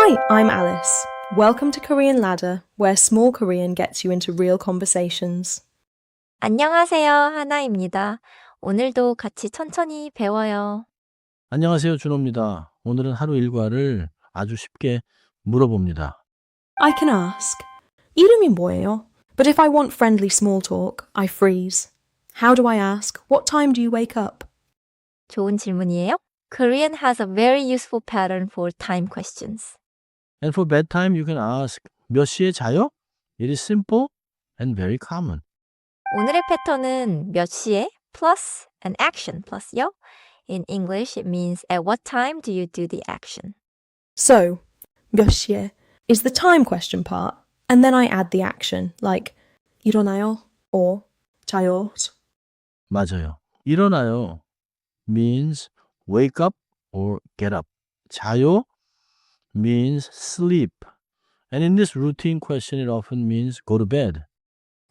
Hi, I'm Alice. Welcome to Korean Ladder, where small Korean gets you into real conversations. 안녕하세요. 하나입니다. 오늘도 같이 천천히 배워요. 안녕하세요, 준호입니다. 오늘은 하루 일과를 아주 쉽게 물어봅니다. I can ask, 이름이 뭐예요? But if I want friendly small talk, I freeze. How do I ask? What time do you wake up? 좋은 질문이에요. Korean has a very useful pattern for time questions. And for bedtime, you can ask, 몇 시에 자요? It is simple and very common. 오늘의 패턴은 몇 시에 plus an action plus요. In English, it means at what time do you do the action? So, 몇 시에 is the time question part, and then I add the action, like 일어나요 or 자요. 맞아요. 일어나요 means wake up or get up. 자요 means sleep. And in this routine question, it often means go to bed.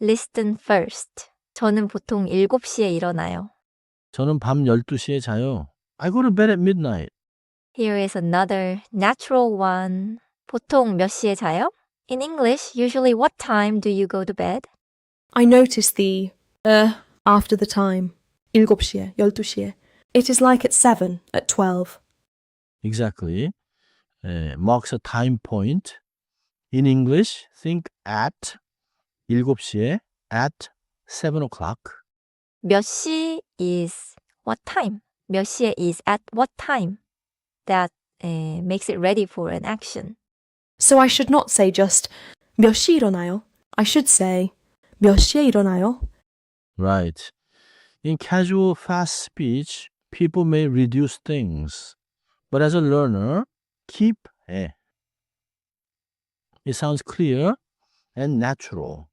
Listen first. 저는 보통 7시에 일어나요. 저는 밤 12시에 자요. I go to bed at midnight. Here is another natural one. 보통 몇 시에 자요? In English, usually what time do you go to bed? I notice the after the time. 7시에, 12시에. It is like at 7, at 12. Exactly. Marks a time point. In English, think at 7시에, at 7 o'clock. 몇 시 is what time? 몇 시에 is at what time? That makes it ready for an action. So I should not say just 몇 시 일어나요? I should say 몇 시에 일어나요? Right. In casual, fast speech, people may reduce things. But as a learner, keep 에. It sounds clear and natural.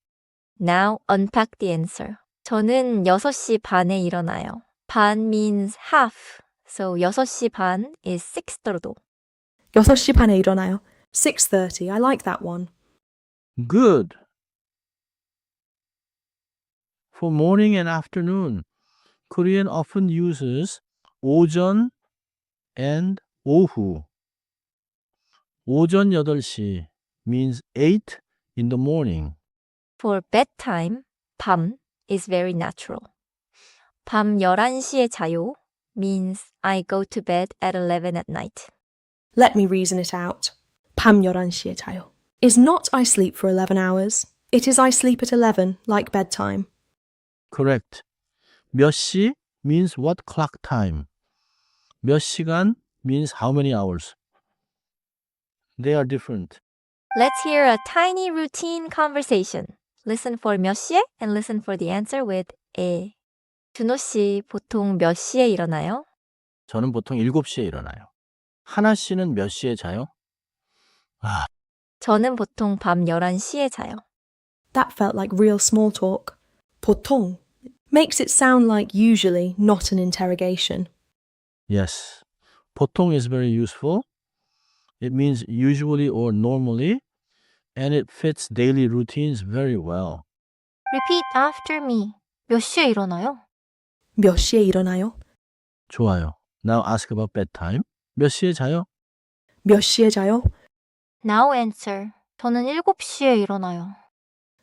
Now unpack the answer. 저는 6시 반에 일어나요. 반 means half. So 6시 반 is 6:30. 6시 반에 일어나요. 6:30. I like that one. Good. For morning and afternoon, Korean often uses 오전 and 오후. 오전 8시 means 8 in the morning. For bedtime, 밤 is very natural. 밤 11시에 자요 means I go to bed at 11 at night. Let me reason it out. 밤 11시에 자요. Is not I sleep for 11 hours. It is I sleep at 11, like bedtime. Correct. 몇 시 means what clock time. 몇 시간 means how many hours. They are different. Let's hear a tiny routine conversation. Listen for 몇 시에 and listen for the answer with 에. 준호 씨 보통 몇 시에 일어나요? 저는 보통 7시에 일어나요. 하나 씨는 몇 시에 자요? 저는 보통 밤 11시에 자요. That felt like real small talk. 보통 makes it sound like usually, not an interrogation. Yes. 보통 is very useful. It means usually or normally, and it fits daily routines very well. Repeat after me. 몇 시에 일어나요? 몇 시에 일어나요? 좋아요. Now ask about bedtime. 몇 시에 자요? 몇 시에 자요? Now answer. 저는 7시에 일어나요.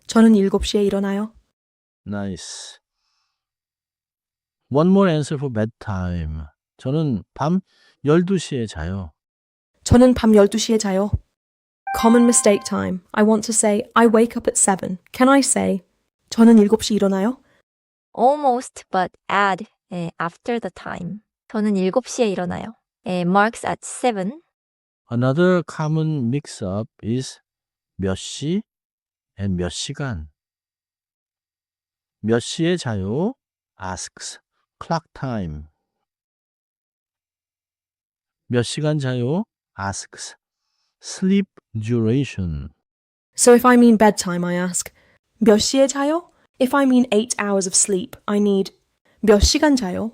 저는 7시에 일어나요. Nice. One more answer for bedtime. 저는 밤 12시에 자요. 저는 밤 12시에 자요. Common mistake time. I want to say I wake up at 7. Can I say 저는 7시 일어나요? Almost, but add after the time. 저는 7시에 일어나요. Marks at 7. Another common mix-up is 몇 시 and 몇 시간. 몇 시에 자요? asks clock time. 몇 시간 자요? asks sleep duration. So if I mean bedtime, I ask 몇 시에 자요? If I mean 8 hours of sleep, I need 몇 시간 자요?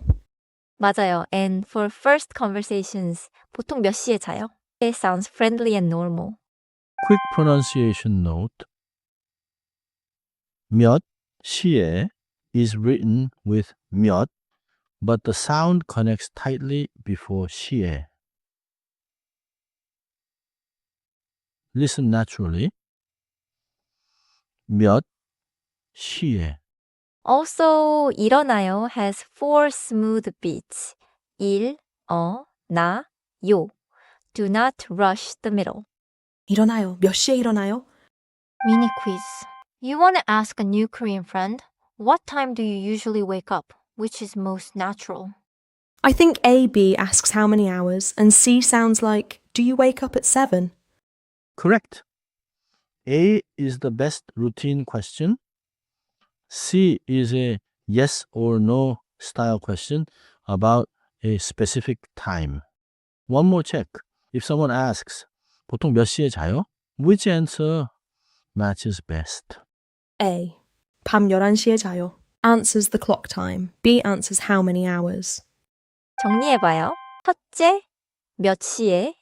맞아요. And for first conversations, 보통 몇 시에 자요? It sounds friendly and normal. Quick pronunciation note. 몇 시에 is written with 몇, but the sound connects tightly before 시에. listen naturally. 몇 시에. Also, 일어나요 has four smooth beats. 일, 나, 요. Do not rush the middle. 일어나요. 몇 시에 일어나요? Mini quiz. You want to ask a new Korean friend, what time do you usually wake up? Which is most natural? I think A, B asks how many hours, and C sounds like, do you wake up at 7? Correct. A is the best routine question. C is a yes or no style question about a specific time. One more check. If someone asks, 보통 몇 시에 자요? Which answer matches best? A. 밤 11시에 자요. Answers the clock time. B answers how many hours. 정리해봐요. 첫째, 몇 시에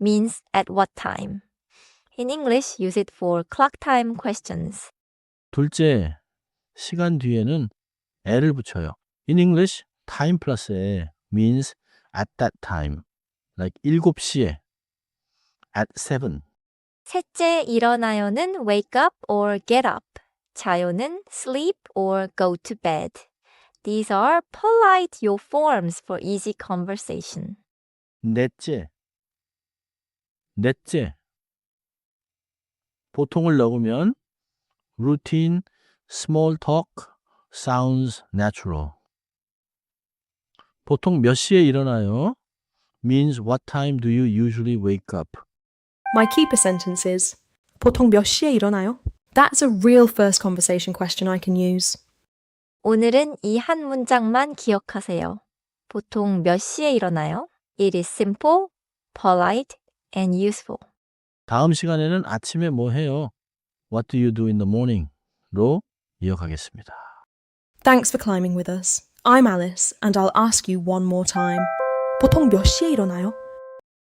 means at what time. In English, use it for clock time questions. 둘째, 시간 뒤에는 애를 붙여요. In English, time plus 에 means at that time. Like 7시에, at 7. 셋째, 일어나요는 wake up or get up. 자요는 sleep or go to bed. These are polite yo forms for easy conversation. 넷째, 보통을 넣으면 routine, small talk, sounds natural. 보통 몇 시에 일어나요? means what time do you usually wake up? My keeper sentence is, 보통 몇 시에 일어나요? That's a real first conversation question I can use. 오늘은 이 한 문장만 기억하세요. 보통 몇 시에 일어나요? It is simple, polite, and useful. 다음 시간에는 아침에 뭐 해요? What do you do in the morning? 로 이어가겠습니다. Thanks for climbing with us. I'm Alice, and I'll ask you one more time. 보통 몇 시에 일어나요?